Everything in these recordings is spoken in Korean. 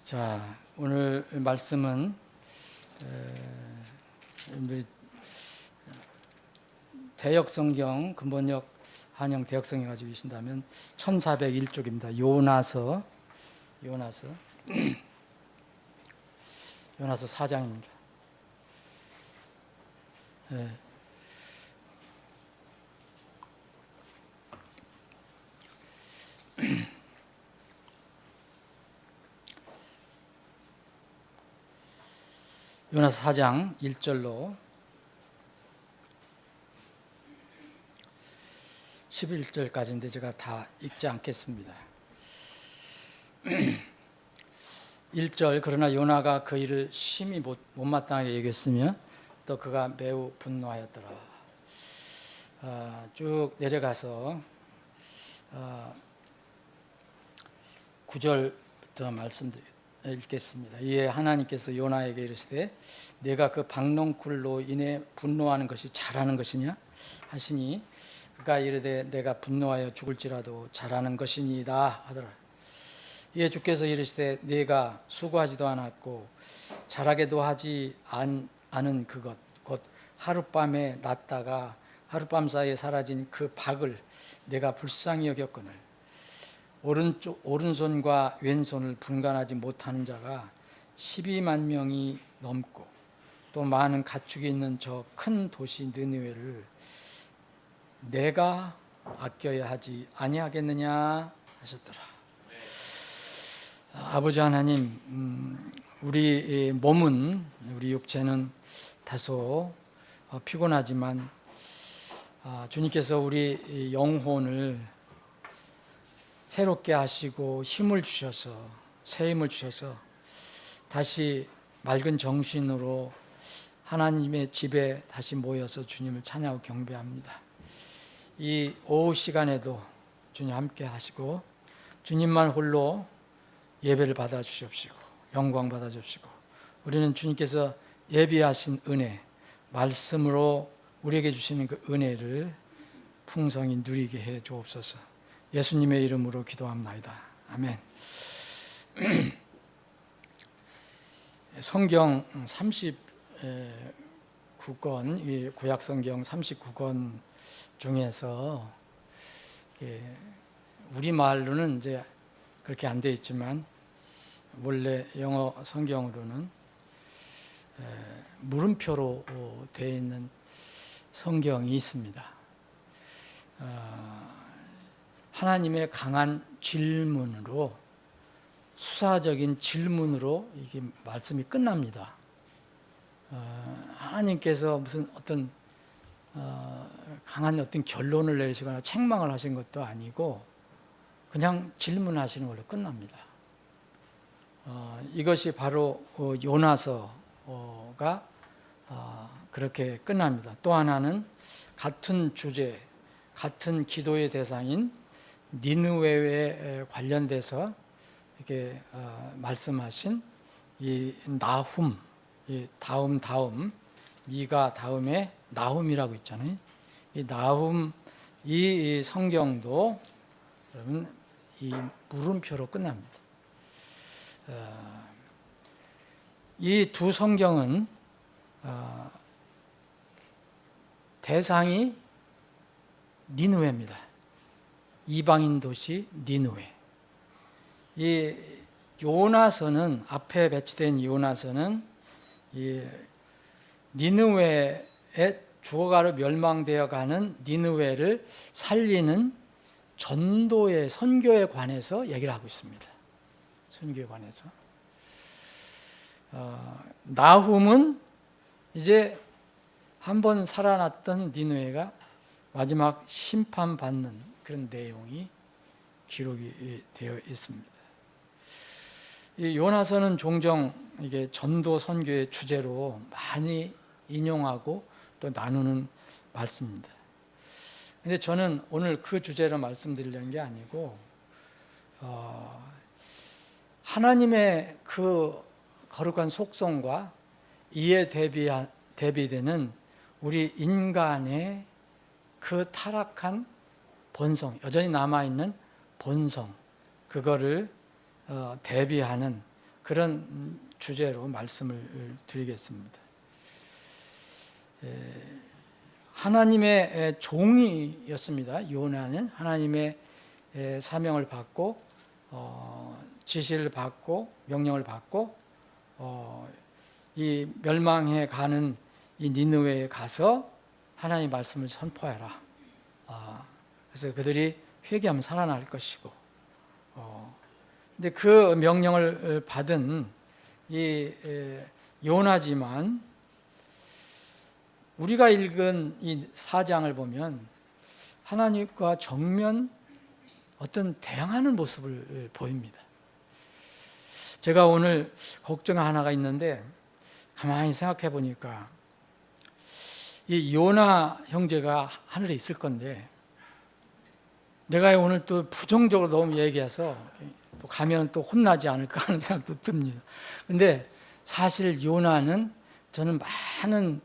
자, 오늘 말씀은 대역성경, 근본역 한영 대역성경 가지고 계신다면 1401쪽입니다. 요나서 4장입니다. 요나서 4장 1절로 11절까지인데 제가 다 읽지 않겠습니다. 1절 그러나 요나가 그 일을 심히 못마땅하게 여겼으며 또 그가 매우 분노하였더라. 쭉 내려가서 9절부터 말씀드립니다. 읽겠습니다. 이에 하나님께서 요나에게 이르시되 내가 그 박농쿨로 인해 분노하는 것이 잘하는 것이냐 하시니 그가 이르되 내가 분노하여 죽을지라도 잘하는 것이니이다 하더라. 이에 주께서 이르시되 내가 수고하지도 않았고 잘하게도 하지 않은 그것 곧 하룻밤에 났다가 하룻밤 사이에 사라진 그 박을 내가 불쌍히 여겼거늘 오른손과 왼손을 분간하지 못하는 자가 12만 명이 넘고 또 많은 가축이 있는 저 큰 도시 느느웨를 내가 아껴야 하지 아니하겠느냐 하셨더라. 아버지 하나님, 우리 몸은, 우리 육체는 다소 피곤하지만 주님께서 우리 영혼을 새롭게 하시고 힘을 주셔서 새 힘을 주셔서 다시 맑은 정신으로 하나님의 집에 다시 모여서 주님을 찬양하고 경배합니다. 이 오후 시간에도 주님 함께 하시고 주님만 홀로 예배를 받아 주십시오. 영광 받아 주십시오. 우리는 주님께서 예비하신 은혜, 말씀으로 우리에게 주시는 그 은혜를 풍성히 누리게 해 주옵소서. 예수님의 이름으로 기도합나이다. 아멘. 성경 39권, 구약 성경 39권 중에서 우리말로는 이제 그렇게 안 되어 있지만 원래 영어 성경으로는 물음표로 되어 있는 성경이 있습니다. 하나님의 강한 질문으로, 수사적인 질문으로 이게 말씀이 끝납니다. 하나님께서 무슨 어떤 강한 어떤 결론을 내리시거나 책망을 하신 것도 아니고 그냥 질문하시는 걸로 끝납니다. 이것이 바로 요나서가 그렇게 끝납니다. 또 하나는 같은 주제, 같은 기도의 대상인 니느웨에 관련돼서 이렇게 말씀하신 이 나훔, 이 다음 미가 다음에 나훔이라고 있잖아요. 이 나훔 이 성경도 그러면 이 물음표로 끝납니다. 이 두 성경은 대상이 니느웨입니다. 이방인 도시 니느웨. 이 요나서는, 앞에 배치된 요나서는 이 니느웨에 죽어가로 멸망되어 가는 니느웨를 살리는 전도의 선교에 관해서 얘기를 하고 있습니다. 선교에 관해서. 나훔은 이제 한번 살아났던 니느웨가 마지막 심판받는 그런 내용이 기록이 되어 있습니다. 이 요나서는 종종 이게 전도 선교의 주제로 많이 인용하고 또 나누는 말씀입니다. 근데 저는 오늘 그 주제로 말씀드리려는 게 아니고 하나님의 그 거룩한 속성과 이에 대비되는 우리 인간의 그 타락한 본성, 여전히 남아있는 본성, 그거를 대비하는 그런 주제로 말씀을 드리겠습니다. 하나님의 종이었습니다. 요나는 하나님의 사명을 받고 지시를 받고 명령을 받고 이 멸망해 가는 이 니느웨에 가서 하나님의 말씀을 선포해라. 그래서 그들이 회개하면 살아날 것이고, 근데 그 명령을 받은 이 요나지만 우리가 읽은 이 4장을 보면 하나님과 정면 어떤 대항하는 모습을 보입니다. 제가 오늘 걱정 하나가 있는데 가만히 생각해 보니까 이 요나 형제가 하늘에 있을 건데 내가 오늘 또 부정적으로 너무 얘기해서 또 가면 또 혼나지 않을까 하는 생각도 듭니다. 근데 사실 요나는 저는 많은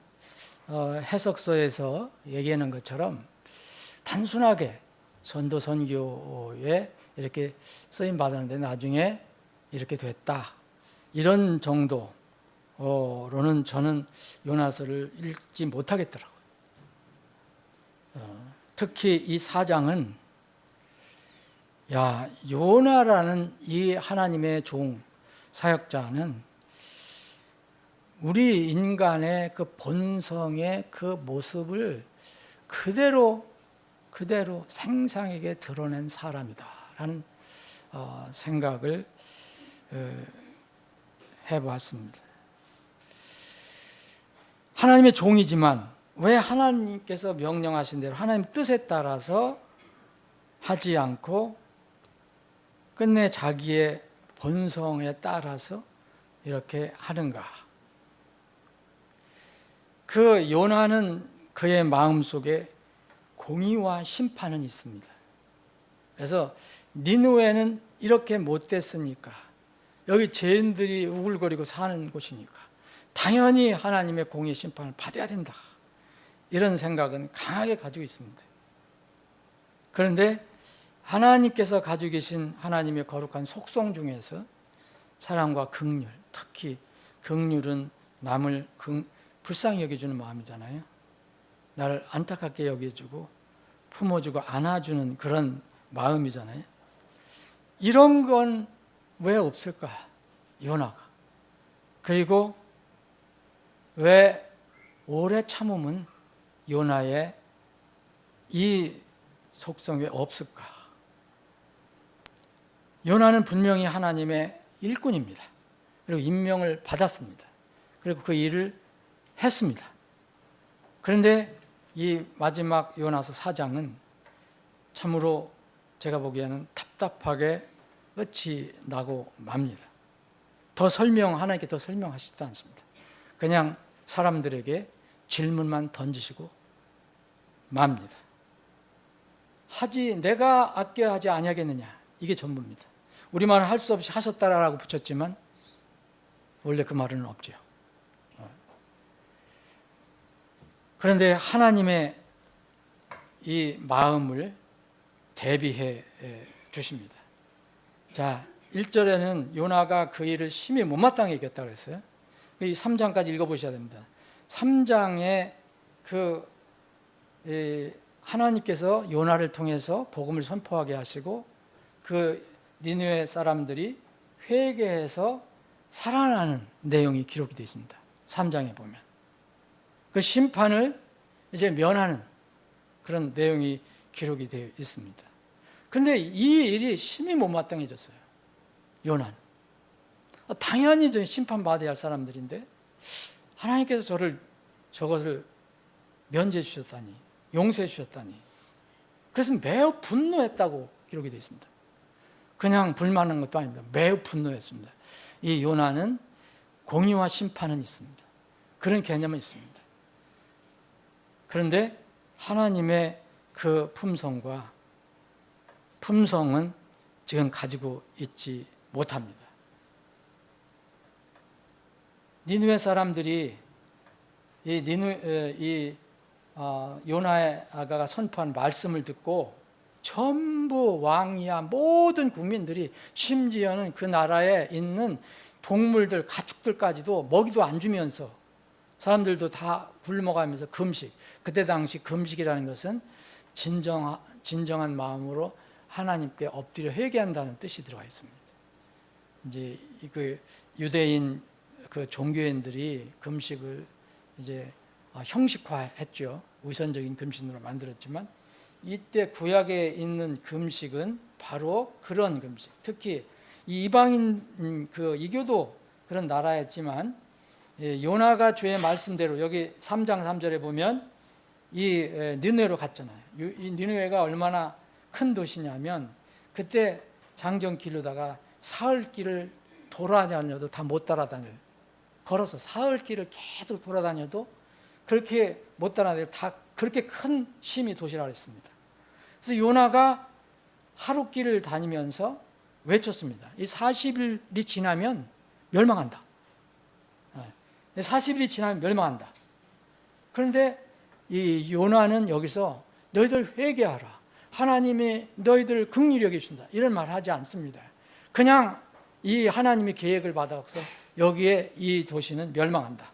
해석서에서 얘기하는 것처럼 단순하게 전도 선교에 이렇게 쓰임 받았는데 나중에 이렇게 됐다, 이런 정도로는 저는 요나서를 읽지 못하겠더라고요. 특히 이 4장은 요나라는 이 하나님의 종 사역자는 우리 인간의 그 본성의 그 모습을 그대로 생생하게 드러낸 사람이다라는 생각을 해보았습니다. 하나님의 종이지만 왜 하나님께서 명령하신 대로 하나님 뜻에 따라서 하지 않고 끝내 자기의 본성에 따라서 이렇게 하는가? 그 요나는 그의 마음속에 공의와 심판은 있습니다. 그래서 니느웨는 이렇게 못됐으니까, 여기 죄인들이 우글거리고 사는 곳이니까 당연히 하나님의 공의 심판을 받아야 된다, 이런 생각은 강하게 가지고 있습니다. 그런데 하나님께서 가지고 계신 하나님의 거룩한 속성 중에서 사랑과 긍휼, 특히 긍휼은 남을 불쌍히 여겨주는 마음이잖아요. 나를 안타깝게 여겨주고 품어주고 안아주는 그런 마음이잖아요. 이런 건 왜 없을까? 요나가. 그리고 왜 오래 참음은 요나의 이 속성이 없을까? 요나는 분명히 하나님의 일꾼입니다. 그리고 임명을 받았습니다. 그리고 그 일을 했습니다. 그런데 이 마지막 요나서 4장은 참으로 제가 보기에는 답답하게 끝이 나고 맙니다. 하나님께 더 설명하시지도 않습니다. 그냥 사람들에게 질문만 던지시고 맙니다. 내가 아껴야 하지 아니하겠느냐, 이게 전부입니다. 우리말은 할 수 없이 하셨다라고 붙였지만 원래 그 말은 없죠. 그런데 하나님의 이 마음을 대비해 주십니다. 자, 1절에는 요나가 그 일을 심히 못마땅히 여겼다고 그랬어요. 이 3장까지 읽어보셔야 됩니다. 3장에 하나님께서 요나를 통해서 복음을 선포하게 하시고 그 니느웨 사람들이 회개해서 살아나는 내용이 기록이 되어 있습니다. 3장에 보면 그 심판을 이제 면하는 그런 내용이 기록이 되어 있습니다. 그런데 이 일이 심히 못마땅해졌어요. 요나는 당연히 심판받아야 할 사람들인데 하나님께서 저것을 면제해 주셨다니, 용서해 주셨다니, 그래서 매우 분노했다고 기록이 되어 있습니다. 그냥 불만한 것도 아닙니다. 매우 분노했습니다. 이 요나는 공의와 심판은 있습니다. 그런 개념은 있습니다. 그런데 하나님의 그 품성은 지금 가지고 있지 못합니다. 니느웨 사람들이 요나의 아가가 선포한 말씀을 듣고 전부 왕이야 모든 국민들이, 심지어는 그 나라에 있는 동물들, 가축들까지도 먹이도 안 주면서 사람들도 다 굶어가면서 금식. 그때 당시 금식이라는 것은 진정한 마음으로 하나님께 엎드려 회개한다는 뜻이 들어가 있습니다. 이제 그 유대인 그 종교인들이 금식을 이제 형식화했죠. 우선적인 금식으로 만들었지만 이때 구약에 있는 금식은 바로 그런 금식. 특히 이 이방인 그 이교도 그런 나라였지만 요나가 주의 말씀대로 여기 3장 3절에 보면 이 니느웨로 갔잖아요. 이 니느웨가 얼마나 큰 도시냐면 그때 장정길로다가 사흘길을 돌아다녀도 다 못 따라다녀요. 걸어서 사흘길을 계속 돌아다녀도 그렇게 못 따라다녀요. 다 그렇게 큰 심히 도시라고 했습니다. 그래서 요나가 하루 길을 다니면서 외쳤습니다. 이 40일이 지나면 멸망한다. 40일이 지나면 멸망한다. 그런데 이 요나는 여기서 너희들 회개하라. 하나님이 너희들 긍휼히 여기신다. 이런 말 하지 않습니다. 그냥 이 하나님의 계획을 받아서 여기에 이 도시는 멸망한다.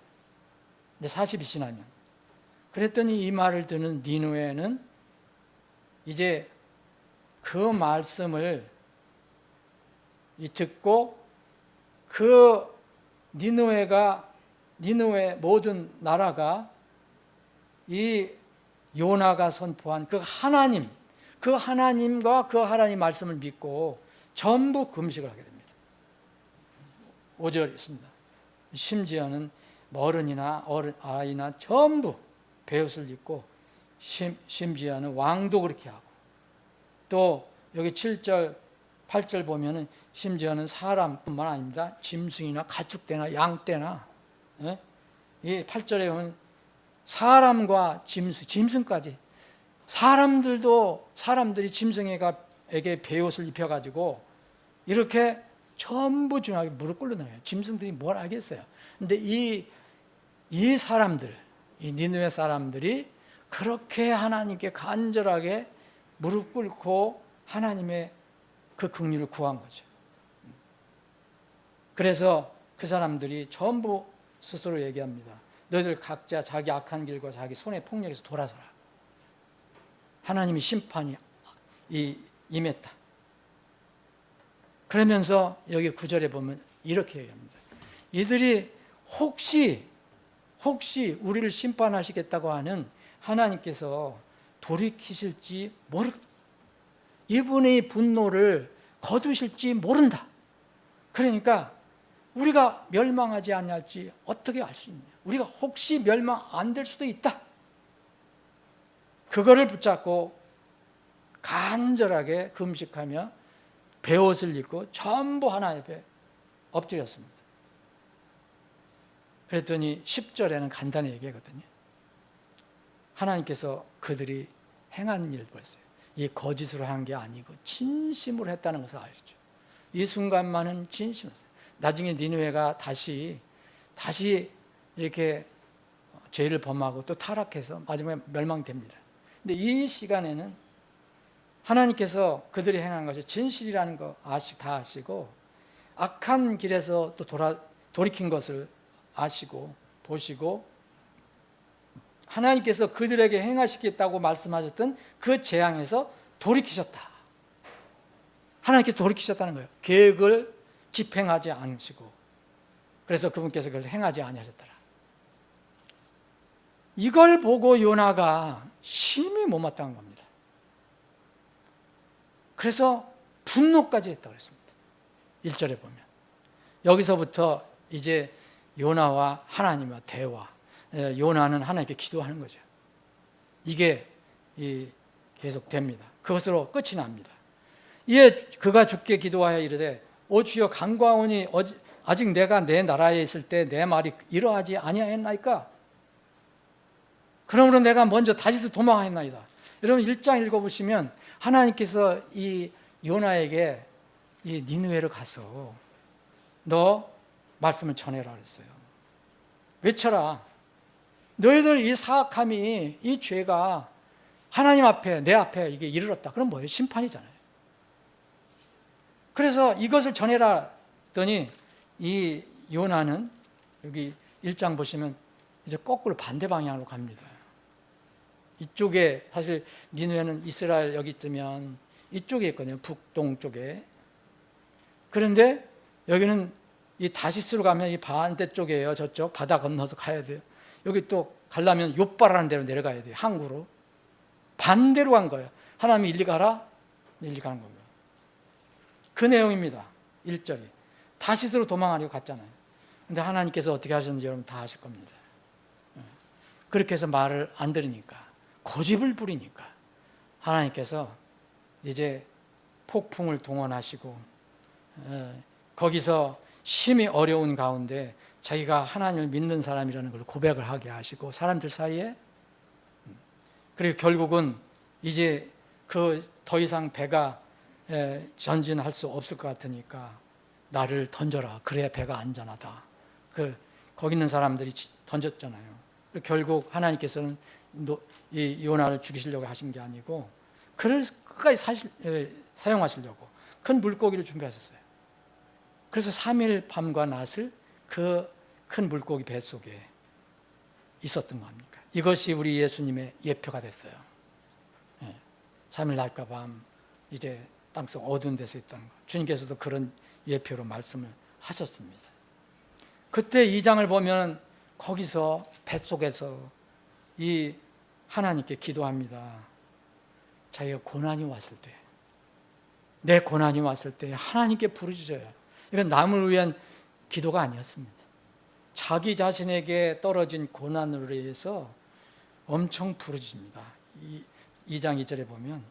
40이 지나면. 그랬더니 이 말을 듣는 니느웨는 이제 그 말씀을 듣고 그 니느웨 모든 나라가 이 요나가 선포한 그 하나님과 그 하나님 말씀을 믿고 전부 금식을 하게 됩니다. 5절 있습니다. 심지어는 어른이나 아이나 전부 베옷을 입고 심지어는 왕도 그렇게 하고 또 여기 7절 8절 보면은 심지어는 사람뿐만 아닙니다. 짐승이나 가축대나 양떼나 이 8절에 보면 사람과 짐승까지 사람들이 짐승에게 베옷을 입혀가지고 이렇게 전부 중하게 무릎 꿇고 나가요. 짐승들이 뭘 알겠어요. 근데 이 사람들, 이 니느웨 사람들이 그렇게 하나님께 간절하게 무릎 꿇고 하나님의 그 긍휼을 구한 거죠. 그래서 그 사람들이 전부 스스로 얘기합니다. 너희들 각자 자기 악한 길과 자기 손의 폭력에서 돌아서라. 하나님의 심판이 임했다. 그러면서 여기 9절에 보면 이렇게 얘기합니다. 이들이 혹시 우리를 심판하시겠다고 하는 하나님께서 돌이키실지 이분의 분노를 거두실지 모른다. 그러니까 우리가 멸망하지 않을지 어떻게 알 수 있냐. 우리가 혹시 멸망 안 될 수도 있다. 그거를 붙잡고 간절하게 금식하며 베옷을 입고 전부 하나님 앞에 엎드렸습니다. 그랬더니 10절에는 간단히 얘기하거든요. 하나님께서 그들이 행한 일 보였어요. 이 거짓으로 한 게 아니고 진심으로 했다는 것을 알죠. 이 순간만은 진심이었어요. 나중에 니느웨가 다시 이렇게 죄를 범하고 또 타락해서 마지막에 멸망됩니다. 근데 이 시간에는 하나님께서 그들이 행한 것이 진실이라는 거 다 아시고 악한 길에서 또 돌이킨 것을 아시고 보시고 하나님께서 그들에게 행하시겠다고 말씀하셨던 그 재앙에서 돌이키셨다. 하나님께서 돌이키셨다는 거예요. 계획을 집행하지 않으시고 그래서 그분께서 그걸 행하지 아니하셨더라. 이걸 보고 요나가 심히 못마땅한 겁니다. 그래서 분노까지 했다고 그랬습니다. 1절에 보면 여기서부터 이제 요나와 하나님과 대화, 요나는 하나님께 기도하는 거죠. 이게 계속됩니다. 그것으로 끝이 납니다. 이에 그가 주께 기도하여 이르되 오 주여 간과하오니 아직 내가 내 나라에 있을 때 내 말이 이러하지 아니하였나이까? 그러므로 내가 먼저 다시서 도망하였나이다. 여러분 1장 읽어보시면 하나님께서 이 요나에게 이 니느웨를 가서 너 말씀을 전해라 그랬어요. 외쳐라. 너희들 이 사악함이 이 죄가 하나님 앞에 내 앞에 이게 이르렀다. 그럼 뭐예요? 심판이잖아요. 그래서 이것을 전해라 했더니 이 요나는 여기 1장 보시면 이제 거꾸로 반대 방향으로 갑니다. 이쪽에 사실 니느웨는 이스라엘 여기 있으면 이쪽에 있거든요. 북동쪽에. 그런데 여기는 이 다시스로 가면 이 반대쪽이에요. 저쪽 바다 건너서 가야 돼요. 여기 또 가려면 욥바라는 데로 내려가야 돼요. 항구로. 반대로 간 거예요. 하나님이 일리 가라? 일리 가는 겁니다. 그 내용입니다. 1절이. 다시스로 도망하려고 갔잖아요. 근데 하나님께서 어떻게 하셨는지 여러분 다 아실 겁니다. 그렇게 해서 말을 안 들으니까, 고집을 부리니까 하나님께서 이제 폭풍을 동원하시고 거기서 심히 어려운 가운데 자기가 하나님을 믿는 사람이라는 걸 고백을 하게 하시고 사람들 사이에, 그리고 결국은 이제 그 더 이상 배가 전진할 수 없을 것 같으니까 나를 던져라. 그래야 배가 안전하다. 거기 있는 사람들이 던졌잖아요. 결국 하나님께서는 이 요나를 죽이시려고 하신 게 아니고 그를 끝까지 사용하시려고 큰 물고기를 준비하셨어요. 그래서 3일 밤과 낮을 그 큰 물고기 뱃속에 있었던 겁니까? 이것이 우리 예수님의 예표가 됐어요. 3일 낮과 밤 이제 땅속 어두운 데서 있다는 것. 주님께서도 그런 예표로 말씀을 하셨습니다. 그때 2장을 보면 거기서 뱃속에서 이 하나님께 기도합니다. 자기가 고난이 왔을 때, 내 고난이 왔을 때 하나님께 부르짖어요. 이건 남을 위한 기도가 아니었습니다. 자기 자신에게 떨어진 고난으로 인해서 엄청 부르짖습니다. 2장 2절에 보면,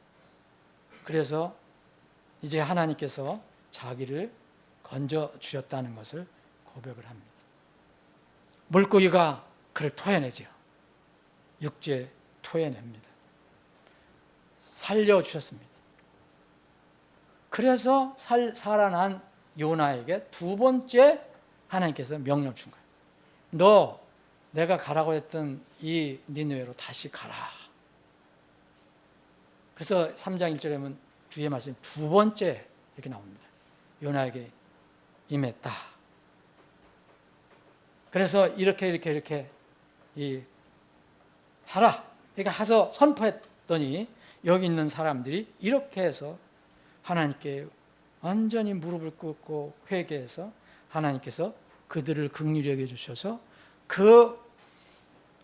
그래서 이제 하나님께서 자기를 건져 주셨다는 것을 고백을 합니다. 물고기가 그를 토해내죠. 육지에 토해냅니다. 살려주셨습니다. 그래서 살아난 요나에게 두 번째 하나님께서 명령을 준 거예요. 너 내가 가라고 했던 이 니느웨로 다시 가라. 그래서 3장 1절에 보면 주의 말씀이 두 번째 이렇게 나옵니다. 요나에게 임했다. 그래서 이렇게 하라. 그러니까 해서 선포했더니 여기 있는 사람들이 이렇게 해서 하나님께 완전히 무릎을 꿇고 회개해서 하나님께서 그들을 긍휼히 여겨 주셔서 그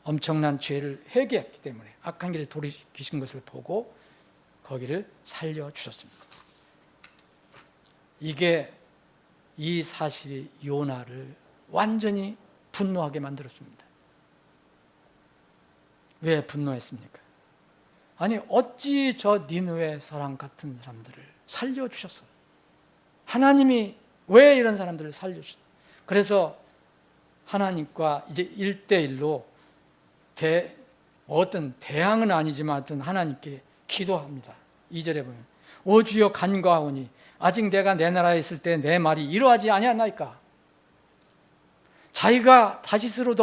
엄청난 죄를 회개했기 때문에 악한 길에 돌이키신 것을 보고 거기를 살려주셨습니다. 이 사실이 요나를 완전히 분노하게 만들었습니다. 왜 분노했습니까? 아니 어찌 저 니느웨 사람 같은 사람들을 살려주셨어요? 하나님이 왜 이런 사람들을 살려주셨어요? 그래서 하나님과 이제 1대1로 어떤 대항은 아니지만 어떤 하나님께 기도합니다. 2절에 보면 오 주여 간과하오니 아직 내가 내 나라에 있을 때 내 말이 이러하지 아니하나이까. 자기가 다시스로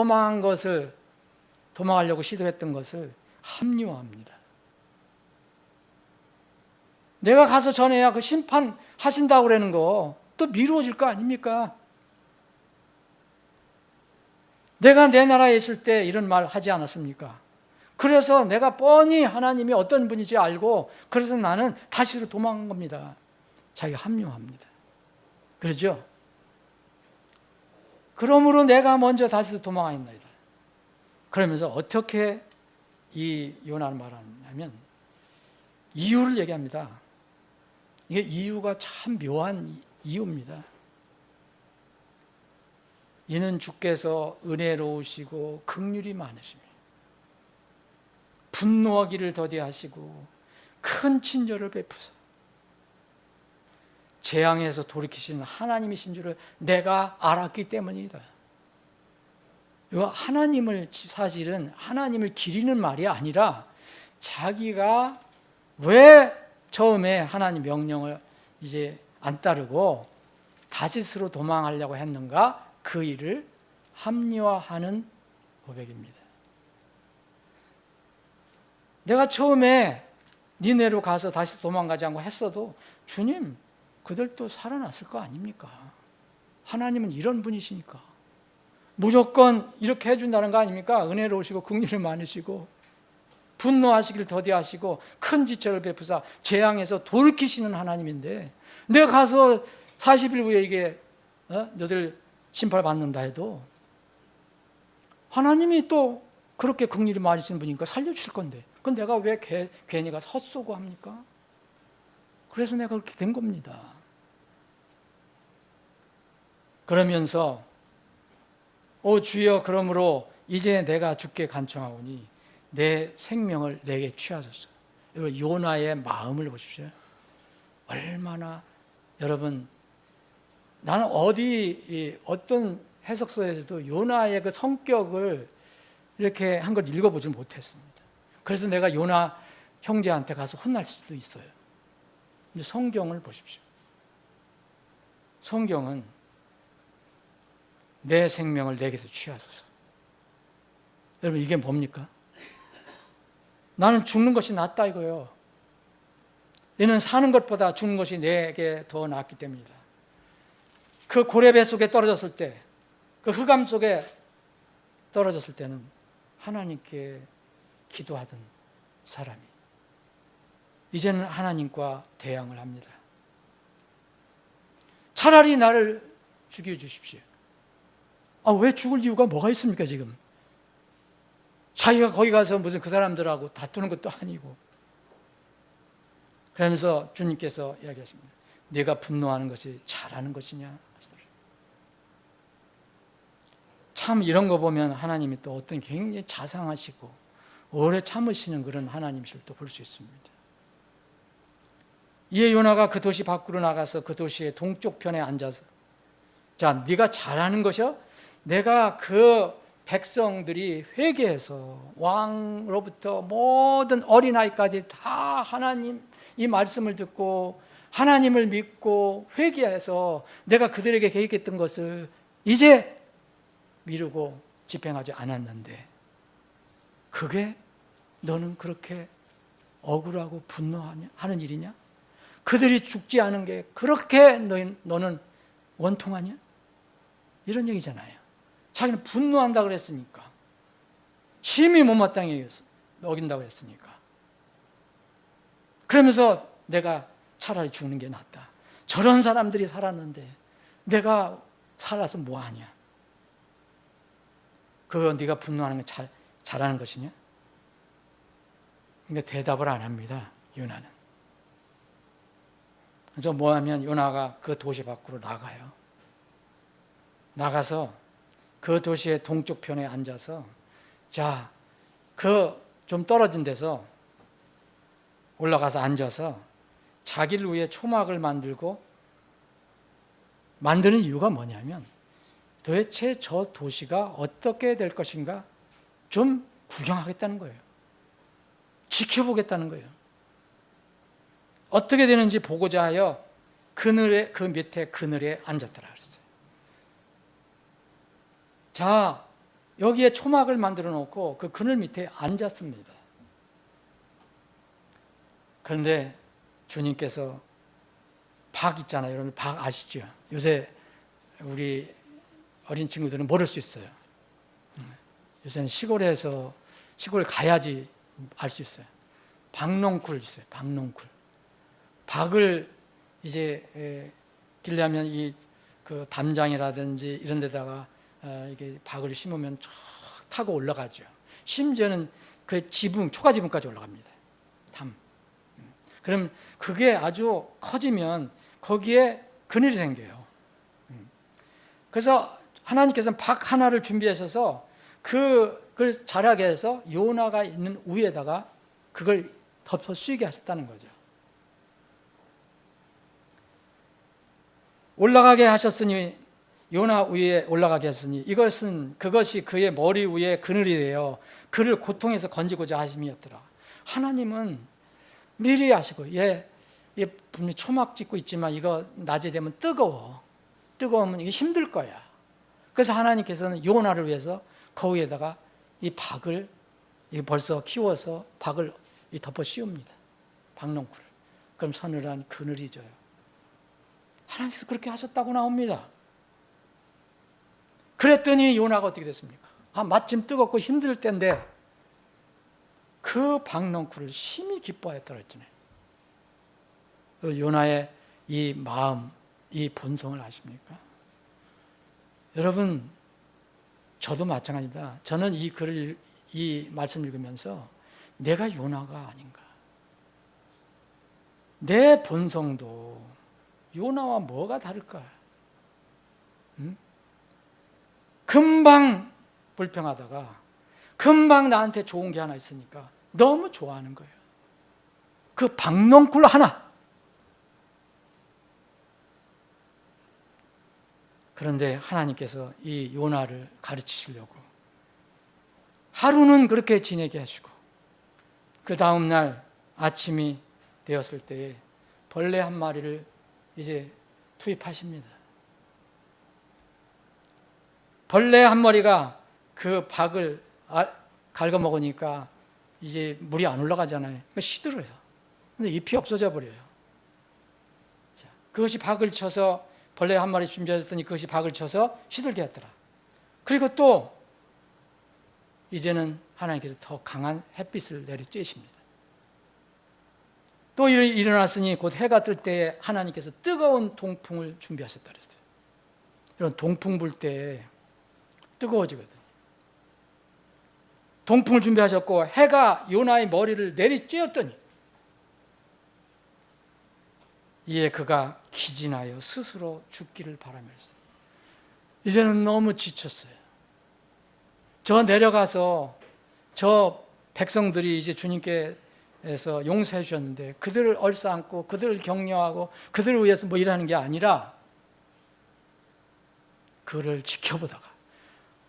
도망하려고 시도했던 것을 합리화합니다. 내가 가서 전해야 그 심판하신다고 그러는 거 또 미루어질 거 아닙니까? 내가 내 나라에 있을 때 이런 말 하지 않았습니까? 그래서 내가 뻔히 하나님이 어떤 분인지 알고 그래서 나는 다시로 도망간 겁니다. 자기가 합리화합니다. 그러죠? 그러므로 내가 먼저 다시로 도망하였나이다. 그러면서 어떻게 이 요나는 말하냐면 이유를 얘기합니다. 이게 이유가 참 묘한 이유입니다. 이는 주께서 은혜로우시고 긍휼이 많으시며 분노하기를 더디하시고 큰 친절을 베푸사 재앙에서 돌이키시는 하나님이신 줄을 내가 알았기 때문이다. 이거 사실은 하나님을 기리는 말이 아니라 자기가 왜 처음에 하나님 명령을 이제 안 따르고 다시스로 도망하려고 했는가, 그 일을 합리화하는 고백입니다. 내가 처음에 니네로 가서 다시 도망가지 않고 했어도 주님, 그들도 살아났을 거 아닙니까? 하나님은 이런 분이시니까 무조건 이렇게 해준다는 거 아닙니까? 은혜로우시고 긍휼이 많으시고 분노하시길 더디하시고 큰 지체를 베푸사 재앙에서 돌이키시는 하나님인데, 내가 가서 40일 후에 이게 너들 심판받는다 해도 하나님이 또 그렇게 긍휼이 많으신 분이니까 살려주실 건데, 그건 내가 왜 괜히 가서 헛쏘고 합니까? 그래서 내가 그렇게 된 겁니다. 그러면서 주여, 그러므로 이제 내가 주께 간청하오니 내 생명을 내게 취하소서. 여러분, 요나의 마음을 보십시오. 얼마나, 여러분, 나는 어떤 해석서에서도 요나의 그 성격을 이렇게 한 걸 읽어보지 못했습니다. 그래서 내가 요나 형제한테 가서 혼날 수도 있어요. 근데 성경을 보십시오. 성경은 내 생명을 내게서 취하소서. 여러분, 이게 뭡니까? 나는 죽는 것이 낫다 이거예요. 얘는 사는 것보다 죽는 것이 내게 더 낫기 때문이다. 그 고레배 속에 떨어졌을 때, 그 흑암 속에 떨어졌을 때는 하나님께 기도하던 사람이 이제는 하나님과 대항을 합니다. 차라리 나를 죽여주십시오. 왜 죽을 이유가 뭐가 있습니까 지금? 자기가 거기 가서 무슨 그 사람들하고 다투는 것도 아니고. 그러면서 주님께서 이야기하십니다. 네가 분노하는 것이 잘하는 것이냐 하시더라고요. 참 이런 거 보면 하나님이 또 어떤 굉장히 자상하시고 오래 참으시는 그런 하나님이실 또 볼 수 있습니다. 이에 요나가 그 도시 밖으로 나가서 그 도시의 동쪽 편에 앉아서, 자, 네가 잘하는 것이요? 내가 그 백성들이 회개해서 왕으로부터 모든 어린아이까지 다 하나님 이 말씀을 듣고 하나님을 믿고 회개해서 내가 그들에게 계획했던 것을 이제 미루고 집행하지 않았는데, 그게 너는 그렇게 억울하고 분노하는 일이냐? 그들이 죽지 않은 게 그렇게 너는 원통하냐? 이런 얘기잖아요. 자기는 분노한다 그랬으니까, 심히 못마땅히 어긴다고 했으니까. 그러면서 내가 차라리 죽는 게 낫다. 저런 사람들이 살았는데 내가 살아서 뭐하냐? 그거 네가 분노하는 거 잘하는 것이냐? 그러니까 대답을 안 합니다, 요나는. 그래서 뭐하면 요나가 그 도시 밖으로 나가요. 나가서 그 도시의 동쪽 편에 앉아서, 자, 그 좀 떨어진 데서 올라가서 앉아서 자기를 위해 초막을 만드는 이유가 뭐냐면, 도대체 저 도시가 어떻게 될 것인가 좀 구경하겠다는 거예요. 지켜보겠다는 거예요. 어떻게 되는지 보고자 하여 그 밑에 그늘에 앉았더라 그랬어요. 자, 여기에 초막을 만들어 놓고 그 그늘 밑에 앉았습니다. 그런데 주님께서 박 있잖아요. 여러분, 박 아시죠? 요새 우리 어린 친구들은 모를 수 있어요. 요새는 시골 가야지 알 수 있어요. 박농쿨 있어요. 박농쿨. 박을 이제 길려면 그 담장이라든지 이런 데다가 이게 박을 심으면 쭉 타고 올라가죠. 심지어는 그 초가 지붕까지 올라갑니다. 담. 그럼 그게 아주 커지면 거기에 그늘이 생겨요. 그래서 하나님께서는 박 하나를 준비하셔서 그걸 자라게 해서 요나가 있는 위에다가 그걸 덮어 씌우게 하셨다는 거죠. 올라가게 하셨으니, 요나 위에 올라가게 하셨으니 그것이 그의 머리 위에 그늘이 되어 그를 고통에서 건지고자 하심이었더라. 하나님은 미리 아시고, 얘 분명히 초막 짓고 있지만 이거 낮에 되면 뜨거우면 이게 힘들 거야. 그래서 하나님께서는 요나를 위해서 거기에다가 이 박을 벌써 키워서 박을 덮어 씌웁니다. 박농쿨을. 그럼 서늘한 그늘이 져요. 하나님께서 그렇게 하셨다고 나옵니다. 그랬더니 요나가 어떻게 됐습니까? 마침 뜨겁고 힘들 때인데 그 박넝쿨을 심히 기뻐했더라 했잖아요. 요나의 이 마음, 이 본성을 아십니까? 여러분, 저도 마찬가지입니다. 저는 이 글을, 이 말씀을 읽으면서 내가 요나가 아닌가. 내 본성도 요나와 뭐가 다를까? 응? 금방 불평하다가 금방 나한테 좋은 게 하나 있으니까 너무 좋아하는 거예요. 그 박넝쿨 하나. 그런데 하나님께서 이 요나를 가르치시려고 하루는 그렇게 지내게 하시고 그 다음 날 아침이 되었을 때에 벌레 한 마리를 이제 투입하십니다. 벌레 한 마리가 그 박을 갉아먹으니까 이제 물이 안 올라가잖아요. 시들어요. 근데 잎이 없어져 버려요. 자, 그것이 박을 쳐서 벌레 한 마리 준비하셨더니 그것이 박을 쳐서 시들게 했더라. 그리고 또 이제는 하나님께서 더 강한 햇빛을 내리쬐십니다. 또 일어났으니 곧 해가 뜰 때에 하나님께서 뜨거운 동풍을 준비하셨다 그랬어요. 이런 동풍 불 때 뜨거워지거든요. 동풍을 준비하셨고 해가 요나의 머리를 내리쬐었더니 이에 그가 기진하여 스스로 죽기를 바라면서 이제는 너무 지쳤어요. 저 내려가서 저 백성들이 이제 주님께서 용서해 주셨는데 그들을 얼싸안고 그들을 격려하고 그들을 위해서 뭐 일하는 게 아니라 그를 지켜보다가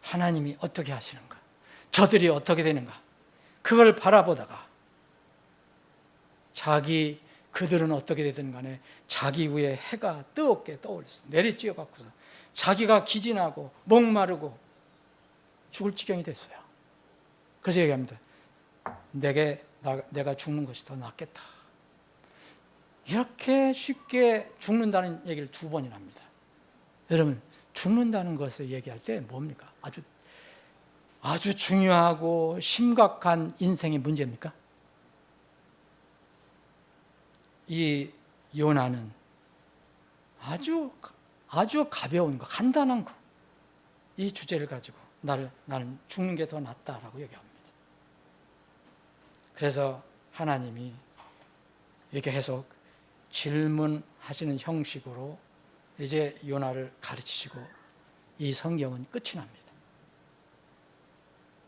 하나님이 어떻게 하시는가, 저들이 어떻게 되는가, 그걸 바라보다가 그들은 어떻게 되든 간에 자기 위에 해가 뜨겁게 떠올렸어요. 내리쬐어 갖고서 자기가 기진하고 목마르고 죽을 지경이 됐어요. 그래서 얘기합니다. 내가 죽는 것이 더 낫겠다. 이렇게 쉽게 죽는다는 얘기를 2번이나 합니다. 여러분, 죽는다는 것을 얘기할 때 뭡니까? 아주 중요하고 심각한 인생의 문제입니까? 이 요나는 아주 가벼운 거, 간단한 거, 이 주제를 가지고 나는 죽는 게 더 낫다라고 얘기합니다. 그래서 하나님이 이렇게 계속 질문하시는 형식으로 이제 요나를 가르치시고 이 성경은 끝이 납니다.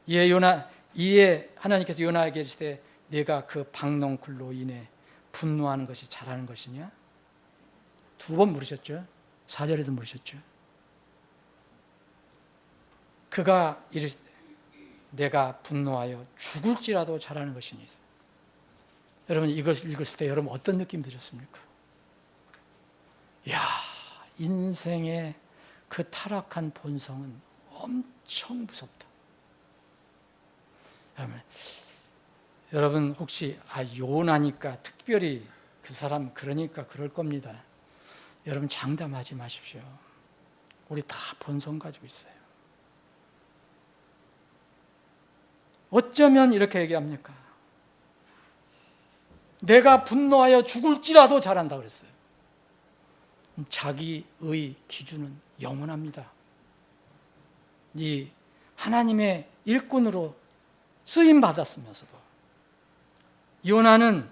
이에 하나님께서 요나에게 이르시되 네가 그 박넝쿨로 인해 분노하는 것이 잘하는 것이냐? 2번 물으셨죠. 4절에도 물으셨죠. 그가 이르시되 내가 분노하여 죽을지라도 잘하는 것이니. 여러분 이것을 읽었을 때 여러분 어떤 느낌 드셨습니까? 이야, 인생의 그 타락한 본성은 엄청 무섭다. 여러분 혹시 요나니까 특별히 그 사람 그러니까 그럴 겁니다. 여러분 장담하지 마십시오. 우리 다 본성 가지고 있어요. 어쩌면 이렇게 얘기합니까? 내가 분노하여 죽을지라도 잘한다 그랬어요. 자기의 기준은 영원합니다. 이 하나님의 일꾼으로 쓰임 받았으면서도 요나는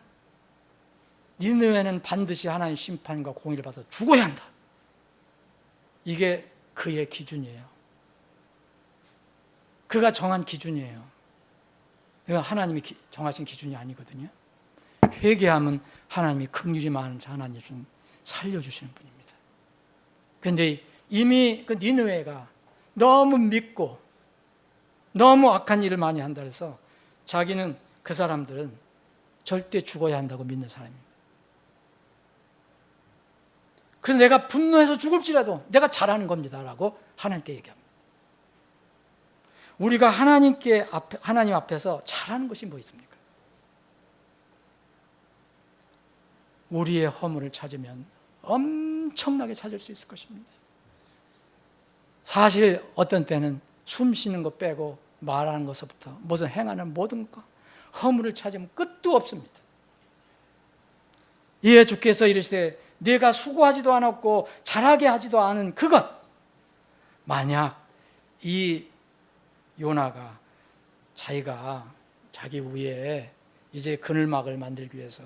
니느웨는 반드시 하나님의 심판과 공의를 받아 죽어야 한다. 이게 그의 기준이에요. 그가 정한 기준이에요. 이건 하나님이 정하신 기준이 아니거든요. 회개하면 하나님이 긍휼이 많은 하나님은 살려주시는 분입니다. 그런데 이미 그 니느웨가 너무 믿고 너무 악한 일을 많이 한다 해서 자기는 그 사람들은 절대 죽어야 한다고 믿는 사람입니다. 그래서 내가 분노해서 죽을지라도 내가 잘하는 겁니다 라고 하나님께 얘기합니다. 우리가 하나님 앞에서 잘하는 것이 뭐 있습니까? 우리의 허물을 찾으면 엄청나게 찾을 수 있을 것입니다. 사실 어떤 때는 숨 쉬는 거 빼고 말하는 것부터 무슨 행하는 모든 것 허물을 찾으면 끝도 없습니다. 이에 주께서 이르시되 네가 수고하지도 않았고 잘하게 하지도 않은 그것, 만약 이 요나가 자기가 자기 위에 이제 그늘막을 만들기 위해서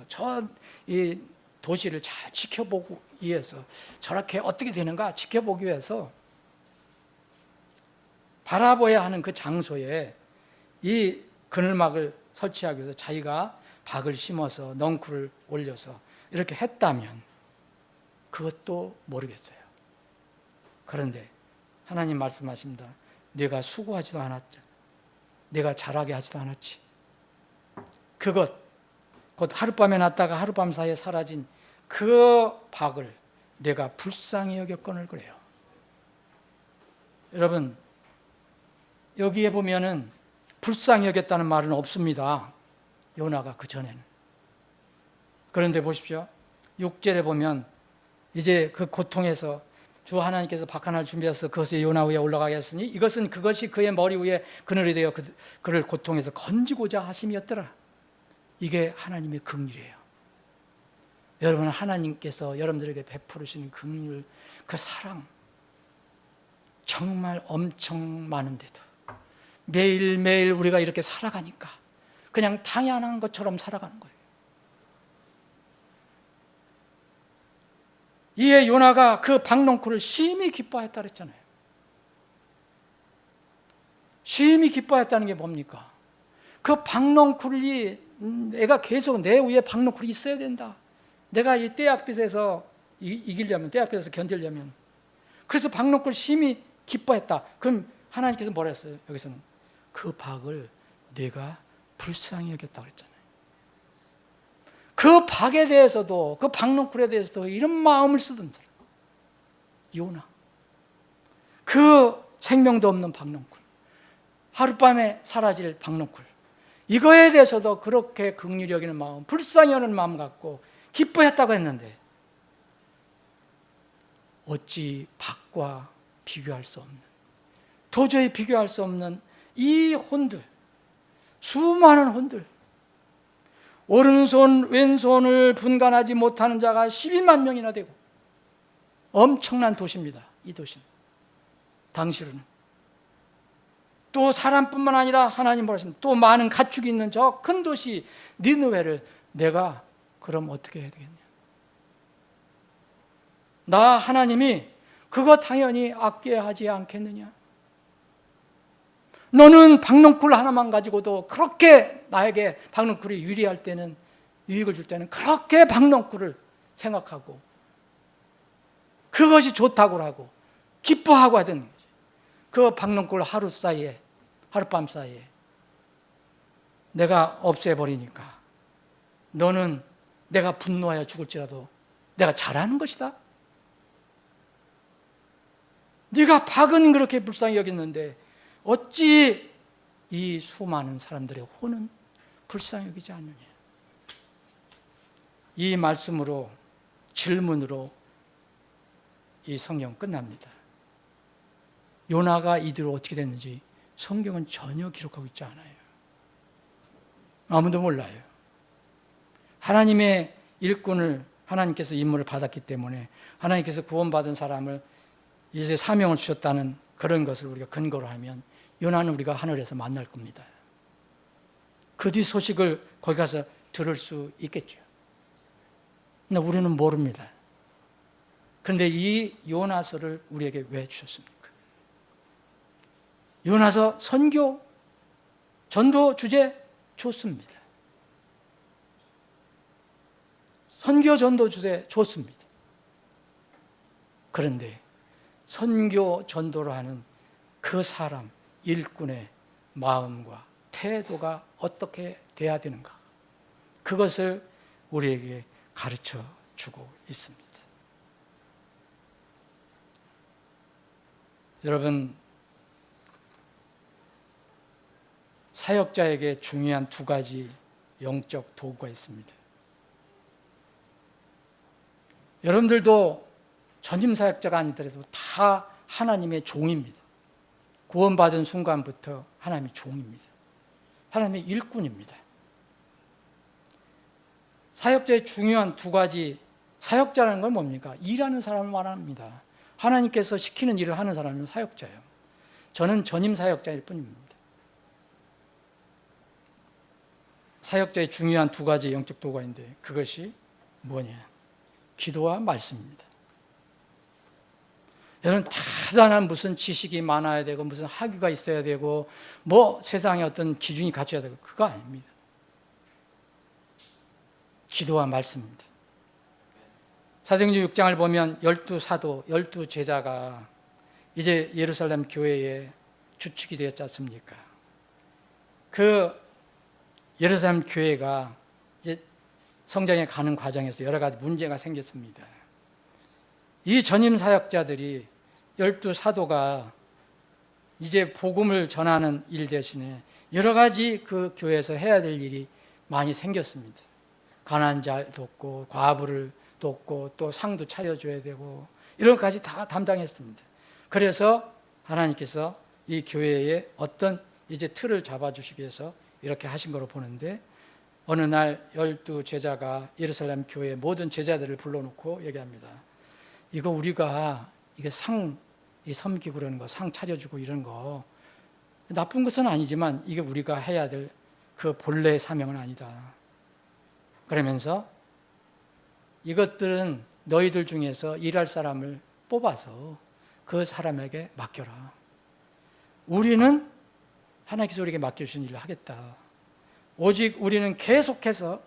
이 도시를 잘 지켜보기 위해서 저렇게 어떻게 되는가 지켜보기 위해서 바라봐야 하는 그 장소에 이 그늘막을 설치하기 위해서 자기가 박을 심어서 넝쿨을 올려서 이렇게 했다면 그것도 모르겠어요. 그런데 하나님 말씀하십니다. 네가 수고하지도 않았지, 네가 잘하게 하지도 않았지. 그것 곧 하룻밤에 났다가 하룻밤 사이에 사라진 그 박을 내가 불쌍히 여겼거늘 그래요. 여러분, 여기에 보면은 불쌍히 여겼다는 말은 없습니다. 요나가 그 전에는. 그런데 보십시오. 6절에 보면 이제 그 고통에서 주 하나님께서 박 하나를 준비해서 그것이 요나 위에 올라가게 했으니 이것은 그것이 그의 머리 위에 그늘이 되어 그를 고통에서 건지고자 하심이었더라. 이게 하나님의 긍휼이에요. 여러분, 하나님께서 여러분들에게 베푸시는 긍휼, 그 사랑 정말 엄청 많은데도 매일매일 우리가 이렇게 살아가니까 그냥 당연한 것처럼 살아가는 거예요. 이에 요나가 그 박넝쿨을 심히 기뻐했다 그랬잖아요. 심히 기뻐했다는 게 뭡니까? 그 박넝쿨이 내가 계속 내 위에 박넝쿨이 있어야 된다. 내가 이 떼약빛에서 이기려면, 떼약빛에서 견디려면. 그래서 박넝쿨 심히 기뻐했다. 그럼 하나님께서 뭐라 했어요? 여기서는 그 박을 내가 불쌍히 여겼다 그랬잖아요. 그 박에 대해서도, 그 박넝쿨에 대해서도 이런 마음을 쓰던 사람, 요나. 그 생명도 없는 박넝쿨, 하룻밤에 사라질 박넝쿨, 이거에 대해서도 그렇게 긍휼히 여기는 마음, 불쌍히 여기는 마음 갖고 기뻐했다고 했는데 어찌 박과 비교할 수 없는, 도저히 비교할 수 없는 이 혼들, 수많은 혼들, 오른손 왼손을 분간하지 못하는 자가 12만 명이나 되고 엄청난 도시입니다. 이 도시는 당시로는. 또 사람뿐만 아니라 하나님 뭐라 하십니까? 또 많은 가축이 있는 저 큰 도시 니느웨를 내가 그럼 어떻게 해야 되겠냐? 나 하나님이 그거 당연히 아껴야 하지 않겠느냐? 너는 박넝쿨 하나만 가지고도 그렇게 나에게 박넝쿨이 유리할 때는, 유익을 줄 때는 그렇게 박넝쿨을 생각하고 그것이 좋다고 하고 기뻐하고 하던 거지. 그 박넝쿨 하룻밤 사이에 내가 없애버리니까 너는 내가 분노하여 죽을지라도 내가 잘하는 것이다. 네가 박은 그렇게 불쌍히 여겼는데 어찌 이 수많은 사람들의 혼은 불쌍히 여기지 않느냐. 이 말씀으로, 질문으로 이 성경 끝납니다. 요나가 이대로 어떻게 됐는지 성경은 전혀 기록하고 있지 않아요. 아무도 몰라요. 하나님의 일꾼을 하나님께서 임무를 받았기 때문에 하나님께서 구원받은 사람을 이제 사명을 주셨다는 그런 것을 우리가 근거로 하면 요나는 우리가 하늘에서 만날 겁니다. 그 뒤 소식을 거기 가서 들을 수 있겠죠. 근데 우리는 모릅니다. 그런데 이 요나서를 우리에게 왜 주셨습니까? 요나서 선교, 전도 주제 좋습니다. 선교 전도 주제 좋습니다. 그런데 선교 전도를 하는 그 사람, 일꾼의 마음과 태도가 어떻게 돼야 되는가, 그것을 우리에게 가르쳐 주고 있습니다. 여러분, 사역자에게 중요한 두 가지 영적 도구가 있습니다. 여러분들도 전임 사역자가 아니더라도 다 하나님의 종입니다. 구원받은 순간부터 하나님의 종입니다. 하나님의 일꾼입니다. 사역자의 중요한 두 가지, 사역자라는 건 뭡니까? 일하는 사람을 말합니다. 하나님께서 시키는 일을 하는 사람은 사역자예요. 저는 전임 사역자일 뿐입니다. 사역자의 중요한 두 가지 영적 도구가 있는데 그것이 뭐냐? 기도와 말씀입니다. 여러분, 대단한 무슨 지식이 많아야 되고 무슨 학위가 있어야 되고 뭐 세상에 어떤 기준이 갖춰야 되고 그거 아닙니다. 기도와 말씀입니다. 사도행전 6장을 보면 12사도, 12제자가 이제 예루살렘 교회의 주축이 되었지 않습니까? 그 예루살렘 교회가 이제 성장해 가는 과정에서 여러 가지 문제가 생겼습니다. 이 전임 사역자들이 12사도가 이제 복음을 전하는 일 대신에 여러 가지 그 교회에서 해야 될 일이 많이 생겼습니다. 가난한 자를 돕고 과부를 돕고 또 상도 차려줘야 되고 이런 것까지 다 담당했습니다. 그래서 하나님께서 이 교회에 어떤 이제 틀을 잡아주시기 위해서 이렇게 하신 거로 보는데 어느 날 12제자가 예루살렘 교회 모든 제자들을 불러놓고 얘기합니다. 이거 우리가 이게 섬기고 그러는 거, 상 차려주고 이런 거 나쁜 것은 아니지만 이게 우리가 해야 될 그 본래의 사명은 아니다. 그러면서 이것들은 너희들 중에서 일할 사람을 뽑아서 그 사람에게 맡겨라. 우리는 하나님께서 우리에게 맡겨주신 일을 하겠다. 오직 우리는 계속해서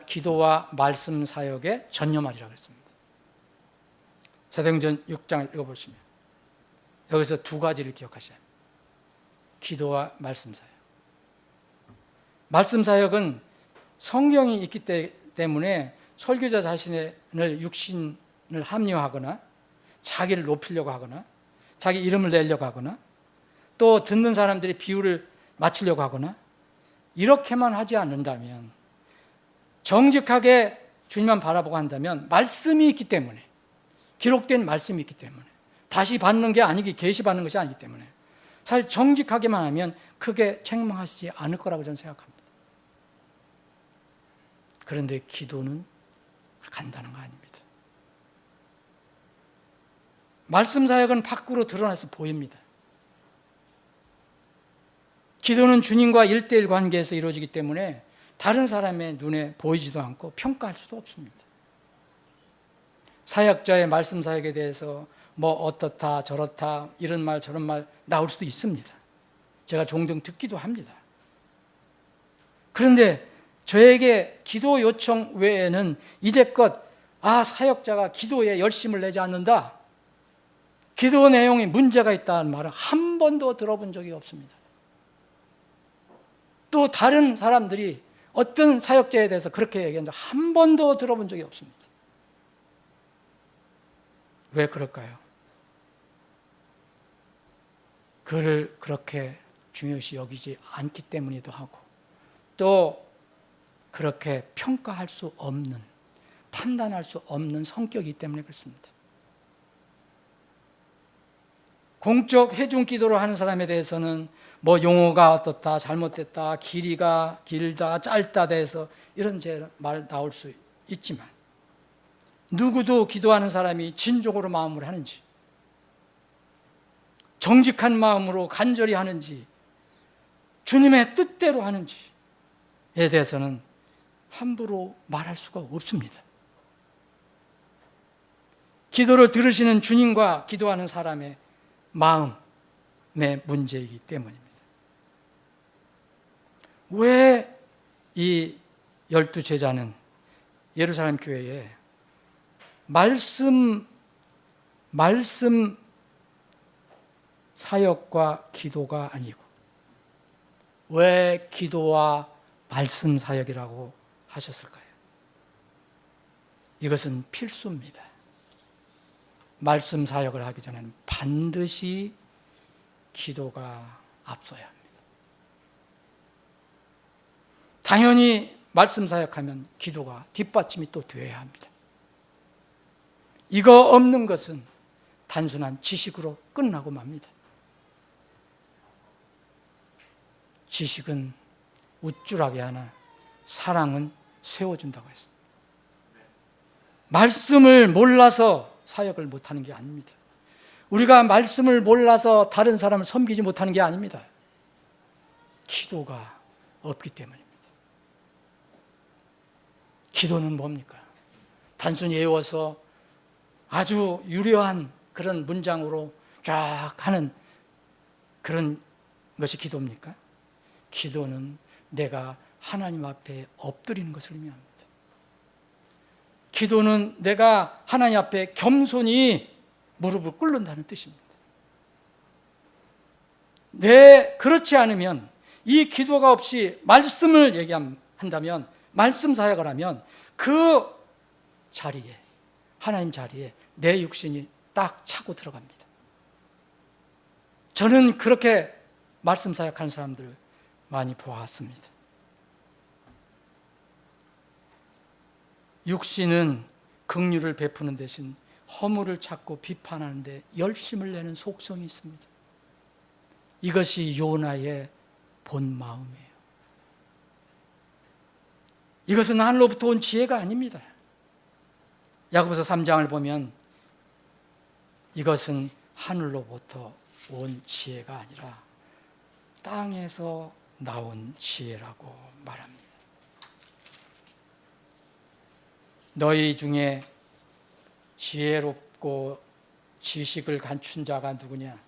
기도와 말씀 사역에 전념하리라고 했습니다. 사도행전 6장을 읽어보시면 여기서 두 가지를 기억하셔야 합니다. 기도와 말씀 사역. 말씀 사역은 성경이 있기 때문에 설교자 자신을 육신을 합리화하거나 자기를 높이려고 하거나 자기 이름을 내려고 하거나 또 듣는 사람들이 비유를 맞추려고 하거나 이렇게만 하지 않는다면, 정직하게 주님만 바라보고 한다면 말씀이 있기 때문에, 기록된 말씀이 있기 때문에, 다시 받는 게 아니기, 계시받는 것이 아니기 때문에 사실 정직하게만 하면 크게 책망하시지 않을 거라고 저는 생각합니다. 그런데 기도는 간다는 거 아닙니다. 말씀 사역은 밖으로 드러나서 보입니다. 기도는 주님과 1:1 관계에서 이루어지기 때문에 다른 사람의 눈에 보이지도 않고 평가할 수도 없습니다. 사역자의 말씀 사역에 대해서 뭐 어떻다 저렇다 이런 말 저런 말 나올 수도 있습니다. 제가 종종 듣기도 합니다. 그런데 저에게 기도 요청 외에는 이제껏 사역자가 기도에 열심을 내지 않는다, 기도 내용에 문제가 있다는 말을 한 번도 들어본 적이 없습니다. 또 다른 사람들이 어떤 사역자에 대해서 그렇게 얘기했는데 한 번도 들어본 적이 없습니다. 왜 그럴까요? 그를 그렇게 중요시 여기지 않기 때문이기도 하고 또 그렇게 평가할 수 없는, 판단할 수 없는 성격이기 때문에 그렇습니다. 공적 회중 기도를 하는 사람에 대해서는 뭐 용어가 어떻다, 잘못됐다, 길이가 길다, 짧다 돼서 이런 말 나올 수 있지만 누구도 기도하는 사람이 진정으로 마음으로 하는지, 정직한 마음으로 간절히 하는지, 주님의 뜻대로 하는지에 대해서는 함부로 말할 수가 없습니다. 기도를 들으시는 주님과 기도하는 사람의 마음의 문제이기 때문입니다. 왜 이 12제자는 예루살렘 교회에 말씀 사역과 기도가 아니고 왜 기도와 말씀 사역이라고 하셨을까요? 이것은 필수입니다. 말씀 사역을 하기 전에는 반드시 기도가 앞서야 합니다. 당연히 말씀 사역하면 기도가 뒷받침이 또 되어야 합니다. 이거 없는 것은 단순한 지식으로 끝나고 맙니다. 지식은 우쭐하게 하나 사랑은 세워준다고 했습니다. 말씀을 몰라서 사역을 못하는 게 아닙니다. 우리가 말씀을 몰라서 다른 사람을 섬기지 못하는 게 아닙니다. 기도가 없기 때문입니다. 기도는 뭡니까? 단순히 외워서 아주 유려한 그런 문장으로 쫙 하는 그런 것이 기도입니까? 기도는 내가 하나님 앞에 엎드리는 것을 의미합니다. 기도는 내가 하나님 앞에 겸손히 무릎을 꿇는다는 뜻입니다. 그렇지 않으면 이 기도가 없이 말씀을 얘기한다면, 말씀 사역을 하면 그 자리에, 하나님 자리에 내 육신이 딱 차고 들어갑니다. 저는 그렇게 말씀 사역하는 사람들 많이 보았습니다. 육신은 긍휼을 베푸는 대신 허물을 찾고 비판하는 데 열심을 내는 속성이 있습니다. 이것이 요나의 본 마음이에요. 이것은 하늘로부터 온 지혜가 아닙니다. 야고보서 3장을 보면 이것은 하늘로부터 온 지혜가 아니라 땅에서 나온 지혜라고 말합니다. 너희 중에 지혜롭고 지식을 갖춘 자가 누구냐?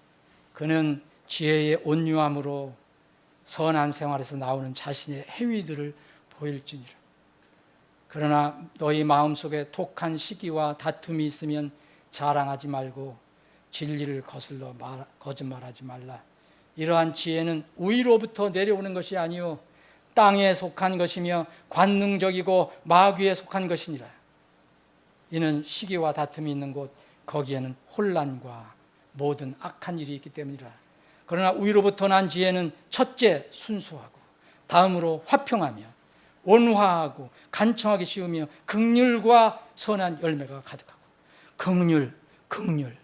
그는 지혜의 온유함으로 선한 생활에서 나오는 자신의 행위들을 보일지니라. 그러나 너희 마음속에 독한 시기와 다툼이 있으면 자랑하지 말고 진리를 거슬러 거짓말하지 말라. 이러한 지혜는 위로부터 내려오는 것이 아니요 땅에 속한 것이며 관능적이고 마귀에 속한 것이니라. 이는 시기와 다툼이 있는 곳, 거기에는 혼란과 모든 악한 일이 있기 때문이라. 그러나 위로부터 난 지혜는 첫째 순수하고, 다음으로 화평하며 온화하고 간청하기 쉬우며 긍휼과 선한 열매가 가득하고. 긍휼,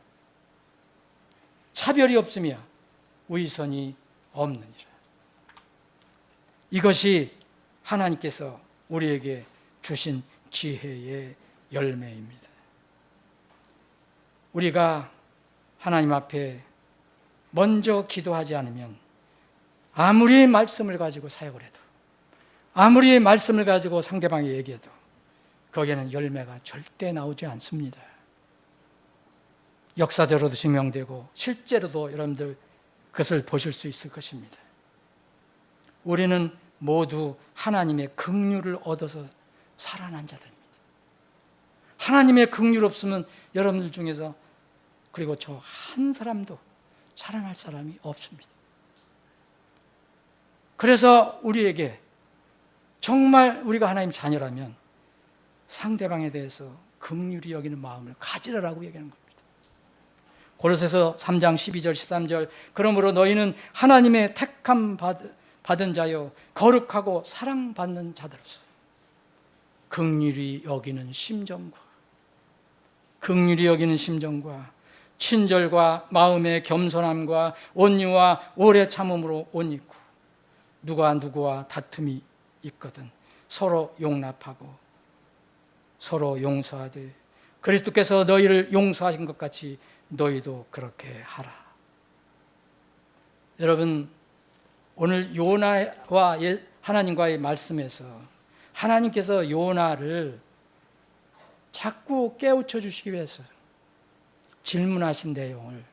차별이 없으며 위선이 없느니라. 이것이 하나님께서 우리에게 주신 지혜의 열매입니다. 우리가 하나님 앞에 먼저 기도하지 않으면 아무리 말씀을 가지고 사역을 해도, 아무리 말씀을 가지고 상대방이 얘기해도 거기에는 열매가 절대 나오지 않습니다. 역사적으로도 증명되고 실제로도 여러분들 그것을 보실 수 있을 것입니다. 우리는 모두 하나님의 긍휼을 얻어서 살아난 자들입니다. 하나님의 긍휼 없으면 여러분들 중에서, 그리고 저 한 사람도 살아날 사람이 없습니다. 그래서 우리에게 정말 우리가 하나님 자녀라면 상대방에 대해서 긍휼히 여기는 마음을 가지라라고 얘기하는 겁니다. 고린도서 3장 12절 13절 그러므로 너희는 하나님의 택함 받은 자요 거룩하고 사랑받는 자들로서 긍휼히 여기는 심정과 친절과 마음의 겸손함과 온유와 오래 참음으로 옷 입고 누가 누구와 다툼이 있거든 서로 용납하고 서로 용서하되 그리스도께서 너희를 용서하신 것 같이 너희도 그렇게 하라. 여러분, 오늘 요나와 하나님과의 말씀에서 하나님께서 요나를 자꾸 깨우쳐 주시기 위해서 질문하신 내용을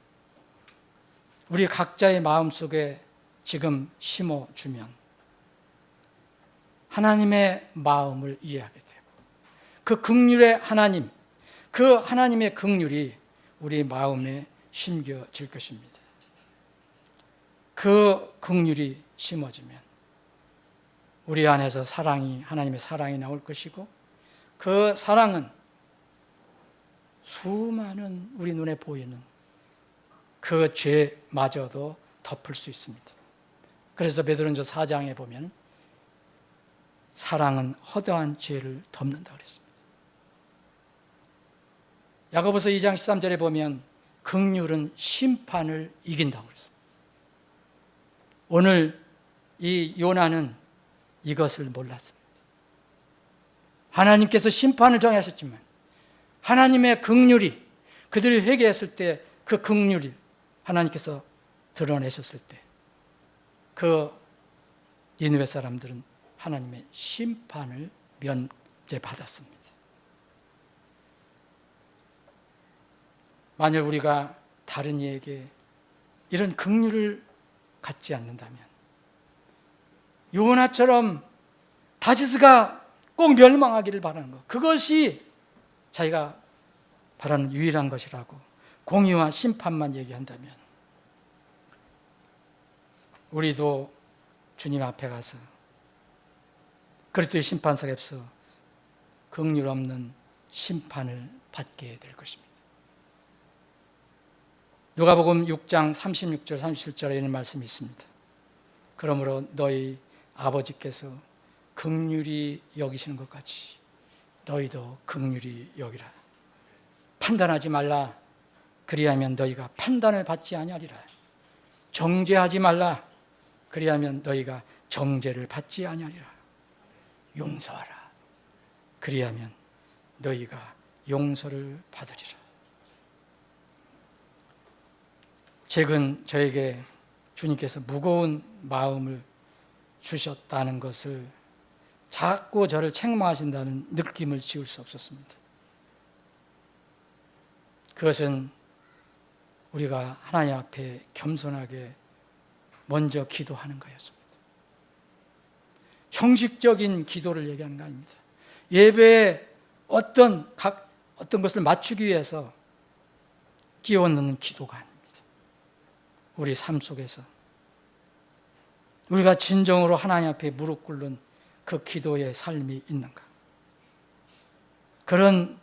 우리 각자의 마음속에 지금 심어주면 하나님의 마음을 이해하게 되고 그 긍휼의 하나님, 그 하나님의 긍휼이 우리 마음에 심겨질 것입니다. 그 긍휼이 심어지면 우리 안에서 하나님의 사랑이 나올 것이고 그 사랑은 수많은 우리 눈에 보이는 그 죄마저도 덮을 수 있습니다. 그래서 베드로전서 4장에 보면 사랑은 허다한 죄를 덮는다고 그랬습니다. 야고보서 2장 13절에 보면 긍휼은 심판을 이긴다고 그랬습니다. 오늘 이 요나는 이것을 몰랐습니다. 하나님께서 심판을 정하셨지만 하나님의 긍휼이 그들이 회개했을 때 그 긍휼이 하나님께서 드러내셨을 때 그 니느웨 사람들은 하나님의 심판을 면제받았습니다. 만일 우리가 다른 이에게 이런 긍휼을 갖지 않는다면 요나처럼 다시스가 꼭 멸망하기를 바라는 것, 그것이 자기가 바라는 유일한 것이라고 공의와 심판만 얘기한다면 우리도 주님 앞에 가서 그리스도의 심판석에서 긍휼 없는 심판을 받게 될 것입니다. 누가복음 6장 36절 37절에 이런 말씀이 있습니다. 그러므로 너희 아버지께서 긍휼히 여기시는 것 같이 너희도 긍휼히 여기라. 판단하지 말라. 그리하면 너희가 판단을 받지 아니하리라. 정죄하지 말라. 그리하면 너희가 정죄를 받지 아니하리라. 용서하라. 그리하면 너희가 용서를 받으리라. 최근 저에게 주님께서 무거운 마음을 주셨다는 것을, 자꾸 저를 책망하신다는 느낌을 지울 수 없었습니다. 그것은 우리가 하나님 앞에 겸손하게 먼저 기도하는 거였습니다. 형식적인 기도를 얘기하는 거 아닙니다. 예배에 어떤 것을 맞추기 위해서 끼워 넣는 기도가 아닙니다. 우리 삶 속에서 우리가 진정으로 하나님 앞에 무릎 꿇는 그 기도의 삶이 있는가, 그런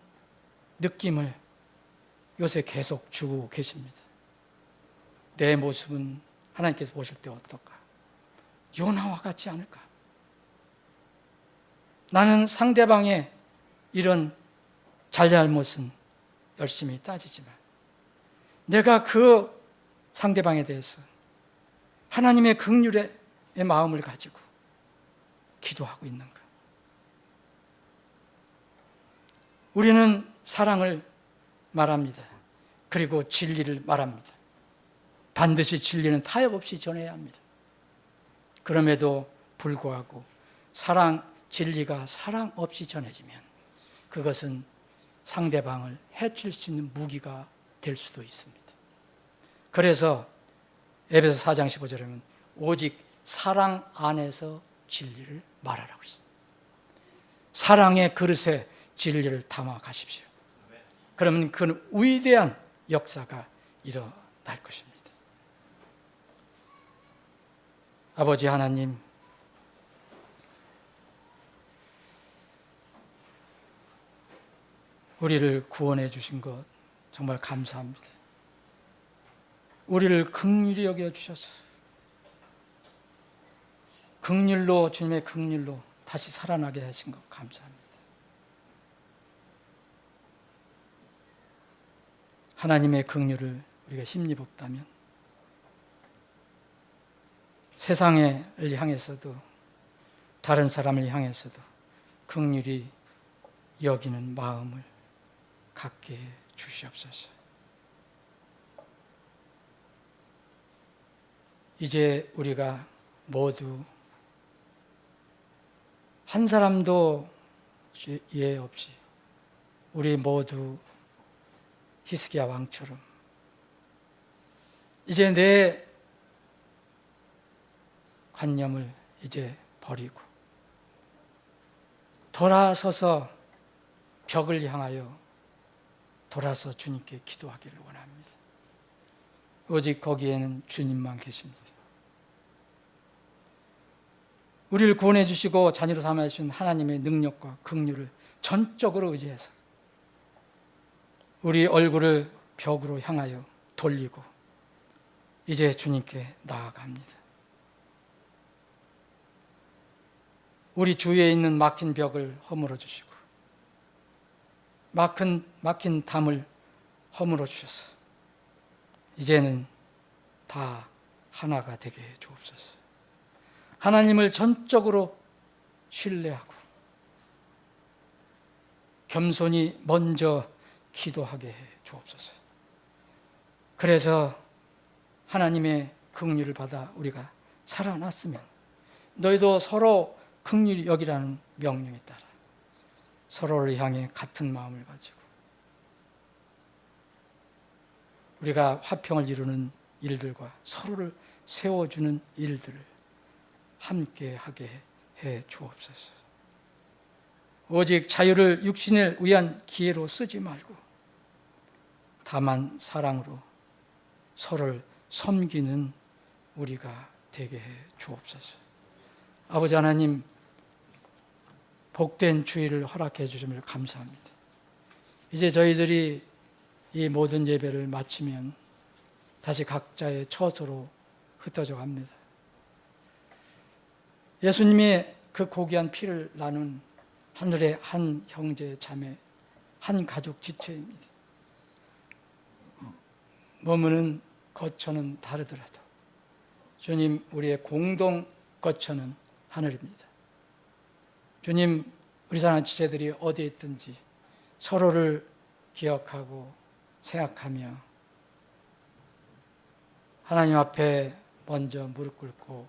느낌을 요새 계속 주고 계십니다. 내 모습은 하나님께서 보실 때 어떨까? 요나와 같지 않을까? 나는 상대방의 이런 잘잘못은 열심히 따지지만 내가 그 상대방에 대해서 하나님의 긍휼의 마음을 가지고 기도하고 있는가? 우리는 사랑을 말합니다. 그리고 진리를 말합니다. 반드시 진리는 타협 없이 전해야 합니다. 그럼에도 불구하고 진리가 사랑 없이 전해지면 그것은 상대방을 해칠 수 있는 무기가 될 수도 있습니다. 그래서 에베소 4장 15절에 보면 오직 사랑 안에서 진리를 말하라고 했습니다. 사랑의 그릇에 진리를 담아 가십시오. 그러면 그 위대한 역사가 일어날 것입니다. 아버지 하나님, 우리를 구원해 주신 것 정말 감사합니다. 우리를 긍휼히 여겨 주셔서 긍휼로, 주님의 긍휼로 다시 살아나게 하신 것 감사합니다. 하나님의 긍휼을 우리가 힘입었다면 세상을 향해서도 다른 사람을 향해서도 긍휼히 여기는 마음을 갖게 해 주시옵소서. 이제 우리가 모두 한 사람도 예 없이 우리 모두 히스기야 왕처럼 이제 내 관념을 이제 버리고 돌아서서 벽을 향하여 돌아서 주님께 기도하기를 원합니다. 오직 거기에는 주님만 계십니다. 우리를 구원해 주시고 자녀로 삼아 주신 하나님의 능력과 긍휼을 전적으로 의지해서 우리 얼굴을 벽으로 향하여 돌리고 이제 주님께 나아갑니다. 우리 주위에 있는 막힌 벽을 허물어 주시고 막힌 담을 허물어 주셔서 이제는 다 하나가 되게 해 주옵소서. 하나님을 전적으로 신뢰하고 겸손히 먼저 기도하게 해 주옵소서. 그래서 하나님의 긍휼을 받아 우리가 살아났으면 너희도 서로 긍휼히 여기라는 명령에 따라 서로를 향해 같은 마음을 가지고 우리가 화평을 이루는 일들과 서로를 세워주는 일들을 함께 하게 해 주옵소서. 오직 자유를 육신을 위한 기회로 쓰지 말고 다만 사랑으로 서로를 섬기는 우리가 되게 해 주옵소서. 아버지 하나님, 복된 주일을 허락해 주심을 감사합니다. 이제 저희들이 이 모든 예배를 마치면 다시 각자의 처소로 흩어져 갑니다. 예수님의 그 고귀한 피를 나눈 하늘의 한 형제 자매, 한 가족 지체입니다. 머무는 거처는 다르더라도 주님, 우리의 공동 거처는 하늘입니다. 주님, 우리 사랑하는 지체들이 어디에 있든지 서로를 기억하고 생각하며 하나님 앞에 먼저 무릎 꿇고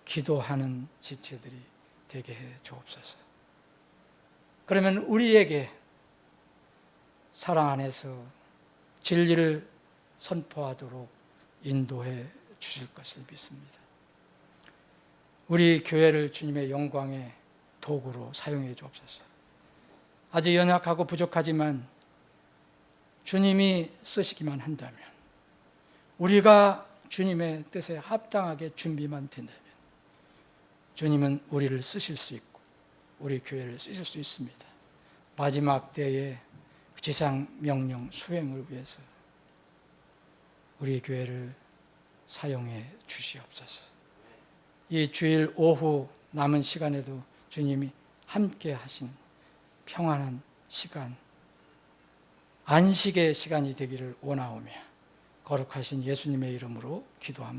기도하는 지체들이 되게 해 주옵소서. 그러면 우리에게 사랑 안에서 진리를 선포하도록 인도해 주실 것을 믿습니다. 우리 교회를 주님의 영광의 도구로 사용해 주옵소서. 아직 연약하고 부족하지만 주님이 쓰시기만 한다면, 우리가 주님의 뜻에 합당하게 준비만 된다면 주님은 우리를 쓰실 수 있고 우리 교회를 쓰실 수 있습니다. 마지막 때의 지상 명령 수행을 위해서 우리 교회를 사용해 주시옵소서. 이 주일 오후 남은 시간에도 주님이 함께 하신 평안한 시간, 안식의 시간이 되기를 원하오며 거룩하신 예수님의 이름으로 기도합니다.